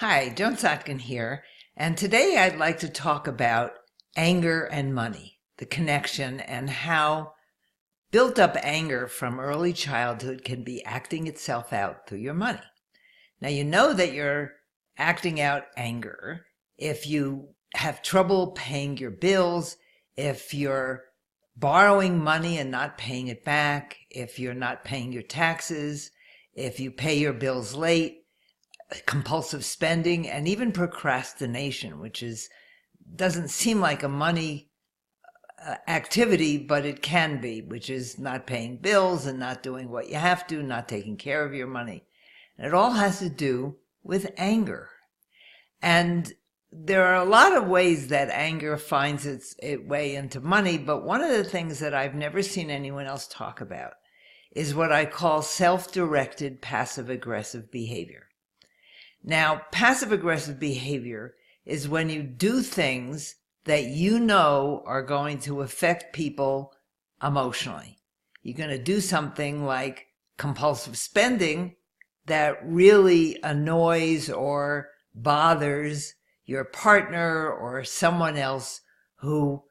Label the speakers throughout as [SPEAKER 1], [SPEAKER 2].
[SPEAKER 1] Hi, Joan Sotkin here, and today I'd like to talk about anger and money, the connection, and how built up anger from early childhood can be acting itself out through your money. Now, you know that you're acting out anger if you have trouble paying your bills, if you're borrowing money and not paying it back, if you're not paying your taxes, if you pay your bills late, compulsive spending, and even procrastination, which doesn't seem like a money activity, but it can be, which is not paying bills and not doing what you have to, not taking care of your money. And it all has to do with anger. And there are a lot of ways that anger finds its way into money, but one of the things that I've never seen anyone else talk about is what I call self-directed passive-aggressive behavior. Now, passive-aggressive behavior is when you do things that you know are going to affect people emotionally. You're going to do something like compulsive spending that really annoys or bothers your partner or someone else who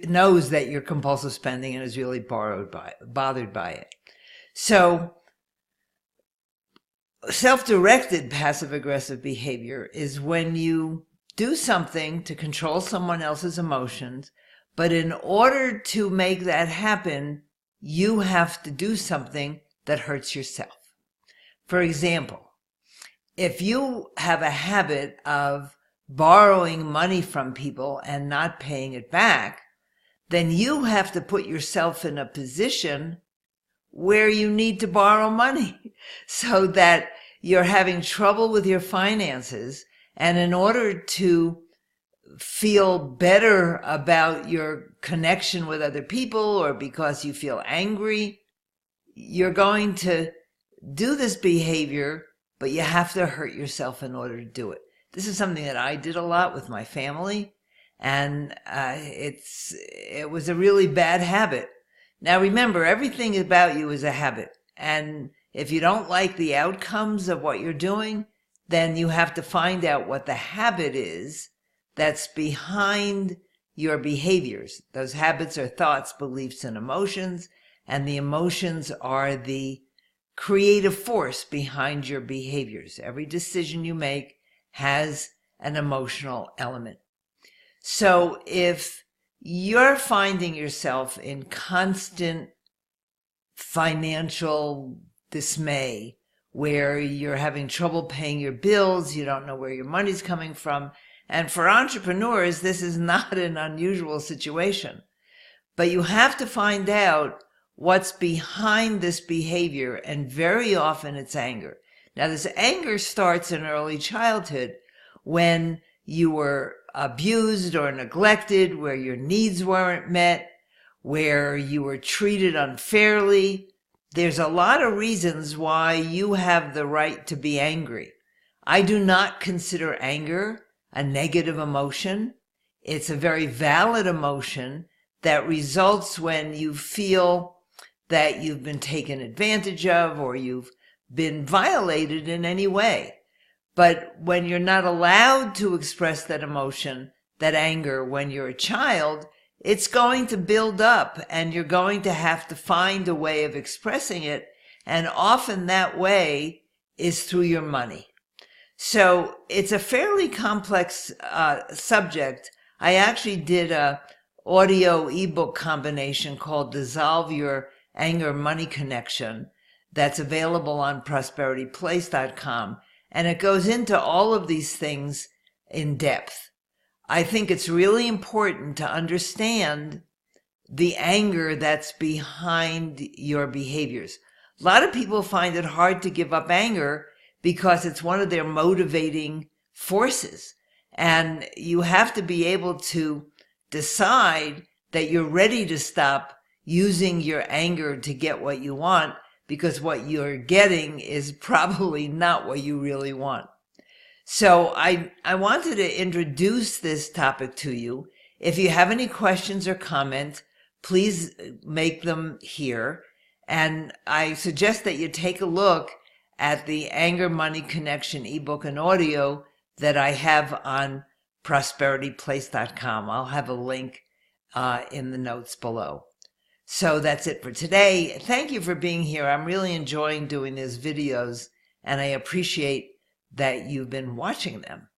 [SPEAKER 1] knows that you're compulsive spending and is really bothered by it. So, self-directed passive-aggressive behavior is when you do something to control someone else's emotions, but in order to make that happen, you have to do something that hurts yourself. For example, if you have a habit of borrowing money from people and not paying it back, then you have to put yourself in a position where you need to borrow money so that you're having trouble with your finances. And in order to feel better about your connection with other people, or because you feel angry, you're going to do this behavior, but you have to hurt yourself in order to do it. This is something that I did a lot with my family, and it was a really bad habit. Now remember, everything about you is a habit. And if you don't like the outcomes of what you're doing, then you have to find out what the habit is that's behind your behaviors. Those habits are thoughts, beliefs, and emotions. And the emotions are the creative force behind your behaviors. Every decision you make has an emotional element. So if you're finding yourself in constant financial dismay, where you're having trouble paying your bills, you don't know where your money's coming from, and for entrepreneurs, this is not an unusual situation. But you have to find out what's behind this behavior, and very often it's anger. Now, this anger starts in early childhood when you were abused or neglected, where your needs weren't met, where you were treated unfairly. There's a lot of reasons why you have the right to be angry. I do not consider anger a negative emotion. It's a very valid emotion that results when you feel that you've been taken advantage of or you've been violated in any way. But when you're not allowed to express that emotion, that anger, when you're a child, it's going to build up and you're going to have to find a way of expressing it. And often that way is through your money. So it's a fairly complex subject. I actually did a audio ebook combination called Dissolve Your Anger Money Connection that's available on prosperityplace.com. And it goes into all of these things in depth. I think it's really important to understand the anger that's behind your behaviors. A lot of people find it hard to give up anger because it's one of their motivating forces. And you have to be able to decide that you're ready to stop using your anger to get what you want, because what you're getting is probably not what you really want. So I wanted to introduce this topic to you. If you have any questions or comments, please make them here. And I suggest that you take a look at the Anger Money Connection ebook and audio that I have on prosperityplace.com. I'll have a link in the notes below. So that's it for today. Thank you for being here. I'm really enjoying doing these videos, and I appreciate that you've been watching them.